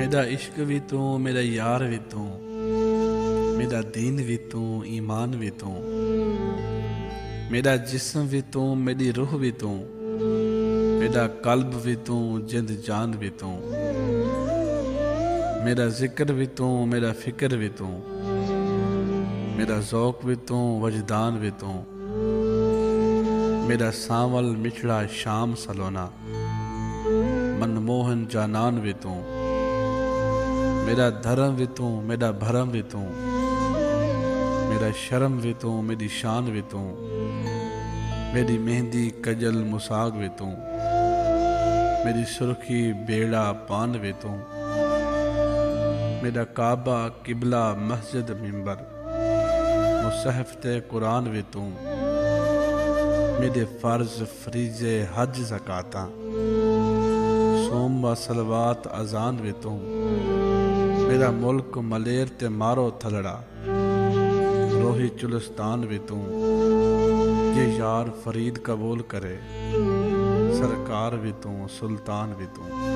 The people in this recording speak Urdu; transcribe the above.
ਮੇਰਾ ਇਸ਼ਕ ਵੀ ਤੂੰ, ਮੇਰਾ ਯਾਰ ਵੀ ਤੂੰ, ਮੇਰਾ ਦੀਨ ਵੀ ਤੂੰ, ਈਮਾਨ ਵੀ ਤੂੰ, ਮੇਰਾ ਜਿਸਮ ਵੀ ਤੂੰ, ਮੇਰੀ ਰੂਹ ਵੀ ਤੂੰ, ਮੇਰਾ ਕਲਬ ਵੀ ਤੂੰ, ਜਿੰਦ ਜਾਨ ਵੀ ਤੂੰ, ਮੇਰਾ ਜ਼ਿਕਰ ਵੀ ਤੂੰ, ਮੇਰਾ ਫਿਕਰ ਵੀ ਤੂੰ, ਮੇਰਾ ذوق بھی تو وجدان بھی تو، میرا سانول مچھڑا شام سلونا، منموہن جانان بھی تو، میرا دھرم بھی تو، میرا بھرم بھی تو، میرا شرم بھی تو، میری شان بھی تو، میری مہندی کجل مساگ بھی تو، میری سرخی بیڑا پان بھی تو، میرا کعبہ قبلہ مسجد منبر مصحف تے قرآن بھی تو، میرے فرض فریضے حج زکاتاں سوم و صلوات اذان بھی تو، میرا ملک ملیر تے مارو تھلڑا روحی چلستان بھی تو، یہ یار فرید قبول کرے سرکار بھی تو، سلطان بھی تو۔